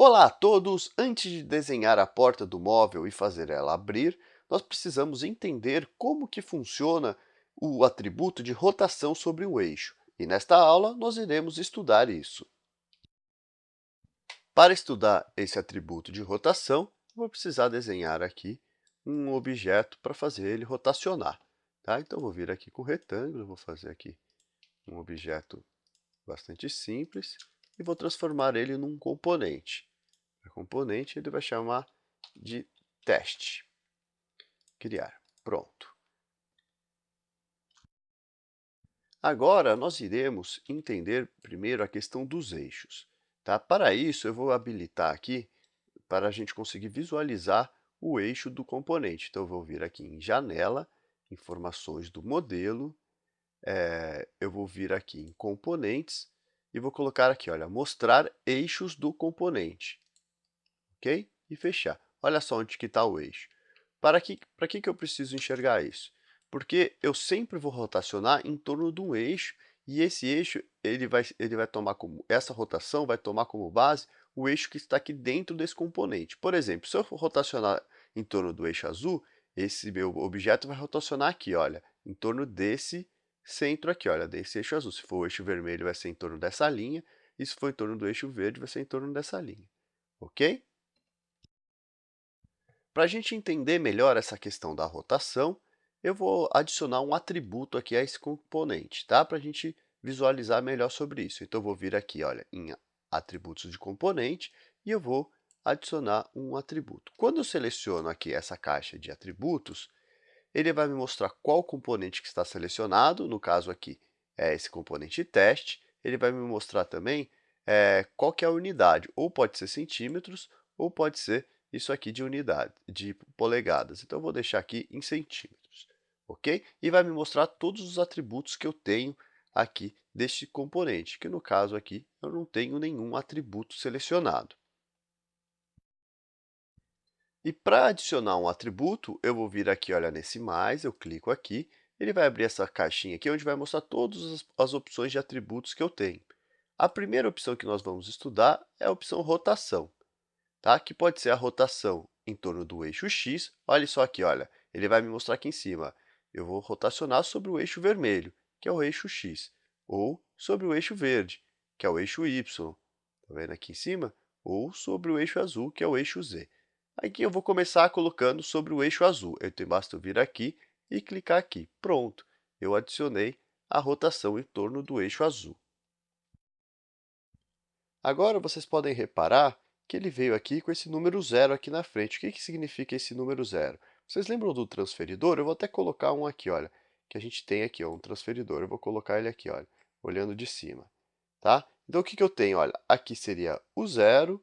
Olá a todos! Antes de desenhar a porta do móvel e fazer ela abrir, nós precisamos entender como que funciona o atributo de rotação sobre o eixo. E nesta aula nós iremos estudar isso. Para estudar esse atributo de rotação, eu vou precisar desenhar aqui um objeto para fazer ele rotacionar. Tá? Então, eu vou vir aqui com o retângulo, vou fazer aqui um objeto bastante simples e vou transformar ele num componente. O componente ele vai chamar de teste. Criar. Pronto. Agora, nós iremos entender primeiro a questão dos eixos. Tá? Para isso, eu vou habilitar aqui para a gente conseguir visualizar o eixo do componente. Então, eu vou vir aqui em Janela, Informações do modelo, eu vou vir aqui em Componentes e vou colocar aqui, olha, Mostrar eixos do componente. Ok? E fechar. Olha só onde que está o eixo. Para que eu preciso enxergar isso? Porque eu sempre vou rotacionar em torno de um eixo, e esse eixo ele vai tomar como, essa rotação vai tomar como base o eixo que está aqui dentro desse componente. Por exemplo, se eu for rotacionar em torno do eixo azul, esse meu objeto vai rotacionar aqui, olha, em torno desse centro aqui, olha, desse eixo azul. Se for o eixo vermelho, vai ser em torno dessa linha, e se for em torno do eixo verde, vai ser em torno dessa linha. Ok? Para a gente entender melhor essa questão da rotação, eu vou adicionar um atributo aqui a esse componente, tá? Para a gente visualizar melhor sobre isso. Então, eu vou vir aqui, olha, em atributos de componente e eu vou adicionar um atributo. Quando eu seleciono aqui essa caixa de atributos, ele vai me mostrar qual componente que está selecionado, no caso aqui é esse componente teste. Ele vai me mostrar também qual que é a unidade, ou pode ser centímetros, ou pode ser isso aqui de unidade, de polegadas. Então, eu vou deixar aqui em centímetros, ok? E vai me mostrar todos os atributos que eu tenho aqui deste componente, que no caso aqui eu não tenho nenhum atributo selecionado. E para adicionar um atributo, eu vou vir aqui, olha, nesse mais, eu clico aqui, ele vai abrir essa caixinha aqui, onde vai mostrar todas as opções de atributos que eu tenho. A primeira opção que nós vamos estudar é a opção rotação, tá? Que pode ser a rotação em torno do eixo X. Olha só aqui, olha, ele vai me mostrar aqui em cima. Eu vou rotacionar sobre o eixo vermelho, que é o eixo X, ou sobre o eixo verde, que é o eixo Y. Está vendo aqui em cima? Ou sobre o eixo azul, que é o eixo Z. Aqui eu vou começar colocando sobre o eixo azul. Então, basta eu vir aqui e clicar aqui. Pronto, eu adicionei a rotação em torno do eixo azul. Agora, vocês podem reparar que ele veio aqui com esse número zero aqui na frente. O que que significa esse número zero? Vocês lembram do transferidor? Eu vou até colocar um aqui, olha, que a gente tem aqui, ó, um transferidor. Eu vou colocar ele aqui, olha, olhando de cima, tá? Então, o que que eu tenho? Olha, aqui seria o zero,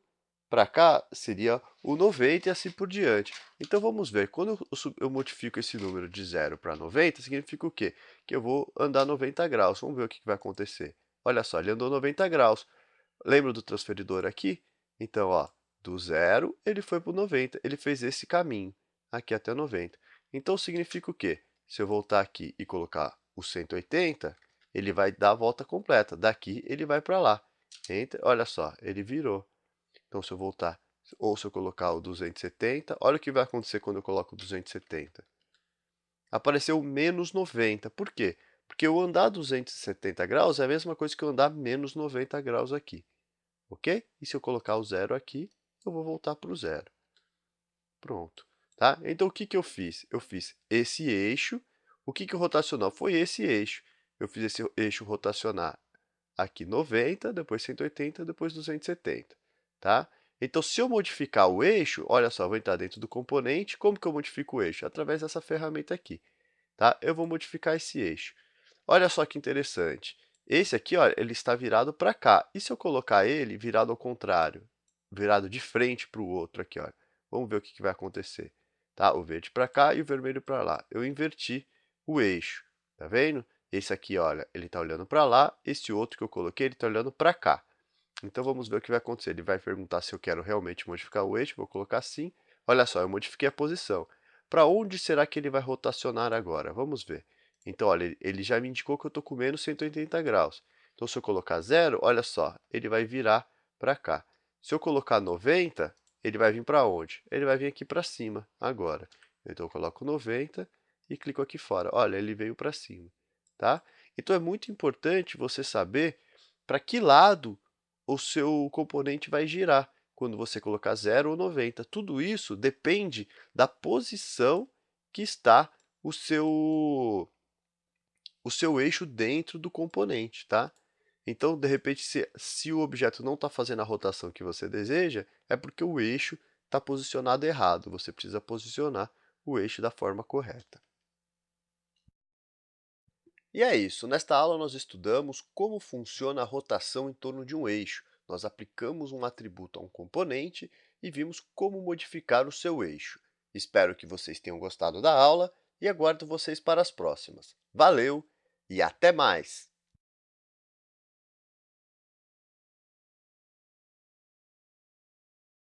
para cá seria o 90 e assim por diante. Então, vamos ver, quando eu modifico esse número de zero para 90, significa o quê? Que eu vou andar 90 graus. Vamos ver o que que vai acontecer. Olha só, ele andou 90 graus. Lembra do transferidor aqui? Então, ó, do zero ele foi para o 90, ele fez esse caminho, aqui até 90. Então, significa o quê? Se eu voltar aqui e colocar o 180, ele vai dar a volta completa. Daqui ele vai para lá. Entra, olha só, ele virou. Então, se eu voltar, ou se eu colocar o 270, olha o que vai acontecer quando eu coloco o 270. Apareceu menos 90. Por quê? Porque eu andar 270 graus é a mesma coisa que eu andar menos 90 graus aqui. Ok? E se eu colocar o zero aqui, eu vou voltar para o zero. Pronto. Tá? Então, o que que eu fiz? Eu fiz esse eixo. O que que o rotacional? Foi esse eixo. Eu fiz esse eixo rotacionar aqui 90, depois 180, depois 270. Tá? Então, se eu modificar o eixo, olha só, eu vou entrar dentro do componente. Como que eu modifico o eixo? Através dessa ferramenta aqui. Tá? Eu vou modificar esse eixo. Olha só que interessante. Esse aqui, olha, ele está virado para cá. E se eu colocar ele virado ao contrário? Virado de frente para o outro aqui, olha. Vamos ver o que que vai acontecer. Tá? O verde para cá e o vermelho para lá. Eu inverti o eixo. Tá vendo? Esse aqui, olha, ele está olhando para lá. Esse outro que eu coloquei, ele está olhando para cá. Então, vamos ver o que vai acontecer. Ele vai perguntar se eu quero realmente modificar o eixo. Vou colocar sim. Olha só, eu modifiquei a posição. Para onde será que ele vai rotacionar agora? Vamos ver. Então, olha, ele já me indicou que eu estou com menos 180 graus. Então, se eu colocar zero, olha só, ele vai virar para cá. Se eu colocar 90, ele vai vir para onde? Ele vai vir aqui para cima, agora. Então, eu coloco 90 e clico aqui fora. Olha, ele veio para cima, tá? Então, é muito importante você saber para que lado o seu componente vai girar quando você colocar 0 ou 90. Tudo isso depende da posição que está o seu eixo dentro do componente, tá? Então, de repente, se o objeto não está fazendo a rotação que você deseja, é porque o eixo está posicionado errado. Você precisa posicionar o eixo da forma correta. E é isso. Nesta aula, nós estudamos como funciona a rotação em torno de um eixo. Nós aplicamos um atributo a um componente e vimos como modificar o seu eixo. Espero que vocês tenham gostado da aula e aguardo vocês para as próximas. Valeu e até mais!